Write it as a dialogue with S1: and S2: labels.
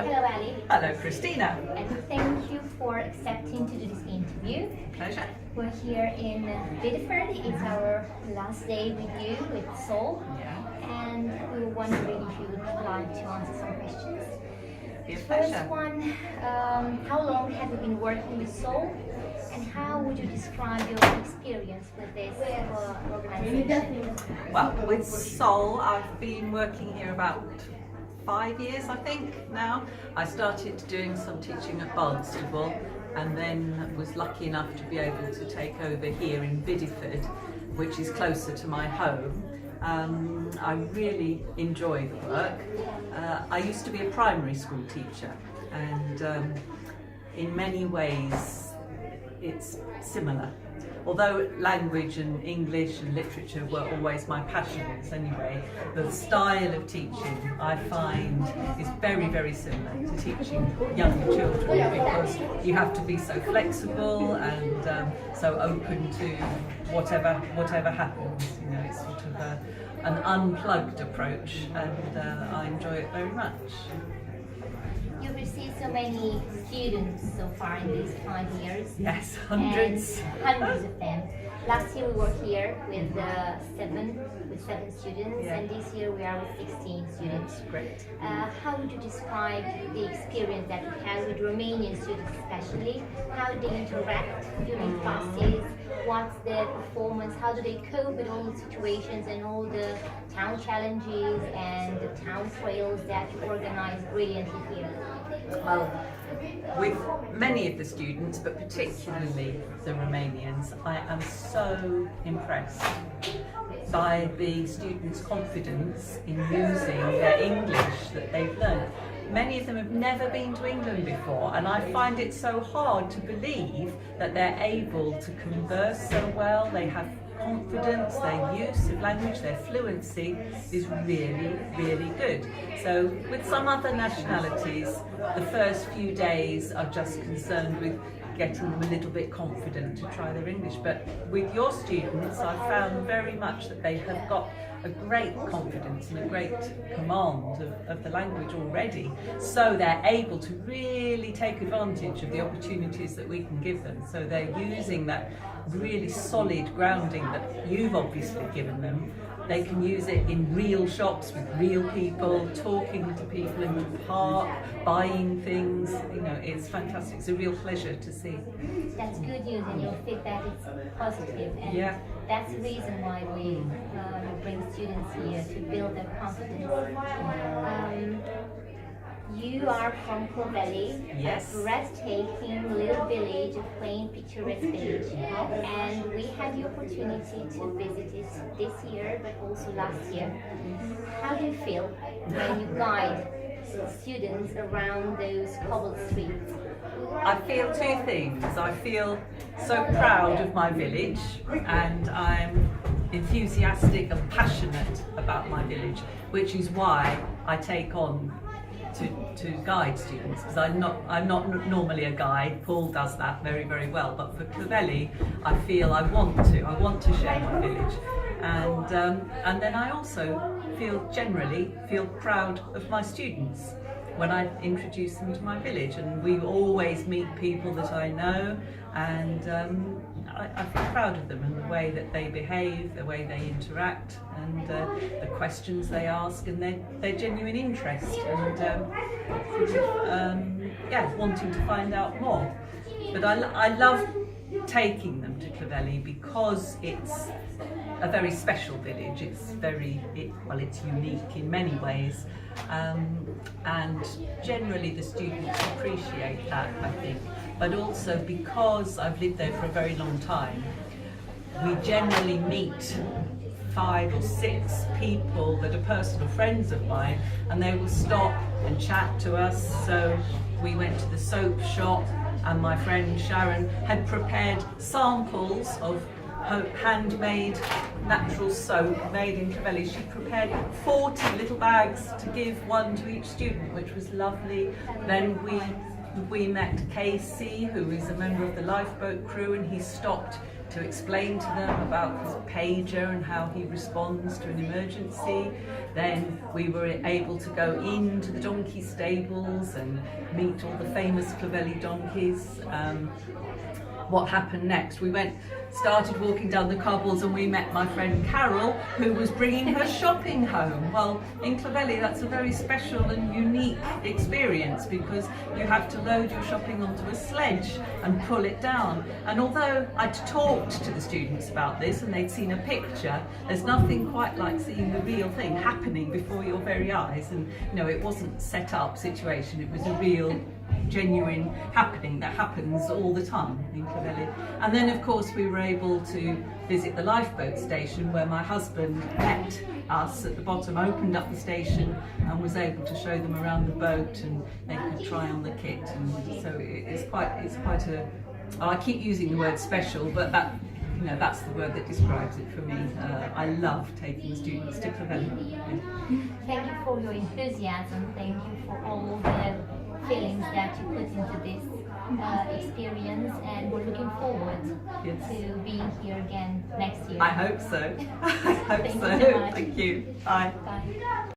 S1: Hello, Ali.
S2: Hello, Cristina.
S1: And thank you for accepting to do this interview.
S2: Pleasure.
S1: We're here in Bideford. It's our last day with you, with Soul.
S2: Yeah.
S1: And we were wondering if you would like to answer some questions.
S2: Be a
S1: First
S2: pleasure.
S1: one, how long have you been working with Soul? And how would you describe your experience with this organization?
S2: Well, with Sol, I've been working here about 5 years, I think, now. I started doing some teaching at Barnstable and then was lucky enough to be able to take over here in Bideford, which is closer to my home. I really enjoy the work. I used to be a primary school teacher, and in many ways it's similar. Although language and English and literature were always my passions anyway, the style of teaching I find is very, very similar to teaching young children, because you have to be so flexible and so open to whatever happens. You know, it's sort of an unplugged approach, and I enjoy it very much.
S1: You've received so many students so far in these 5 years.
S2: Yes, hundreds.
S1: And hundreds of them. Last year we were here with seven students,
S2: Yeah.
S1: and this year we are with 16 students.
S2: Great.
S1: How would you describe the experience that you had with Romanian students especially? How do they interact during classes? What's their performance? How do they cope with all the situations and all the town challenges and the town trails that you organize brilliantly here?
S2: Well, with many of the students, but particularly the Romanians, I am so impressed by the students' confidence in using their English that they've learned. Many of them have never been to England before, and I find it so hard to believe that they're able to converse so well. They have confidence, their use of language, their fluency is really, really good. So with some other nationalities, the first few days are just concerned with getting them a little bit confident to try their English. But with your students, I've found very much that they have got a great confidence and a great command of the language already, so they're able to really take advantage of the opportunities that we can give them. So they're using that really solid grounding that you've obviously given them. They can use it in real shops with real people, talking to people in the park, buying things. You know, it's fantastic. It's a real pleasure to see.
S1: That's good news, and your feedback is positive, and
S2: Yeah.
S1: that's the reason why we bring students here to build their confidence. You are from Clovelly,
S2: Yes.
S1: a breathtaking little village, a plain, picturesque village, and we had the opportunity to visit it this year, but also last year. How do you feel when you guide students around those cobbled streets?
S2: I feel two things. I feel so proud of my village, and I'm enthusiastic and passionate about my village, which is why I take on to guide students, because I'm not normally a guide. Paul does that very, very well, but for Clovelly I feel I want to share my village, and then I also generally feel proud of my students when I introduce them to my village, and we always meet people that I know, and I feel proud of them and the way that they behave, the way they interact, and the questions they ask, and their genuine interest, and wanting to find out more. But I love taking them to Clovelly because it's a very special village. It's unique in many ways, and generally the students appreciate that, I think. But also because I've lived there for a very long time, we generally meet 5 or 6 people that are personal friends of mine, and they will stop and chat to us. So we went to the soap shop, and my friend Sharon had prepared samples of handmade natural soap made in Clovelly. She prepared 40 little bags to give one to each student, which was lovely. Then we met Casey, who is a member of the lifeboat crew, and he stopped to explain to them about his pager and how he responds to an emergency. Then we were able to go into the donkey stables and meet all the famous Clovelly donkeys. What happened next? We started walking down the cobbles and we met my friend Carol, who was bringing her shopping home. Well, in Clovelly that's a very special and unique experience because you have to load your shopping onto a sledge and pull it down. And although I'd talked to the students about this and they'd seen a picture, there's nothing quite like seeing the real thing happening before your very eyes. And you know, it wasn't set up situation, it was a real genuine happening that happens all the time in Clovelly. And then of course we were able to visit the lifeboat station where my husband met us at the bottom, opened up the station and was able to show them around the boat and they could try on the kit. And so it's quite a, I keep using the word special, but that, you know, that's the word that describes it for me. I love taking the students to Clovelly. Yeah.
S1: Thank you for your enthusiasm. Thank you for all the feelings that you put into this experience, and we're looking forward to being here again next year.
S2: I hope so. I hope
S1: Thank
S2: so.
S1: you so much.
S2: Thank you. Bye.
S1: Bye.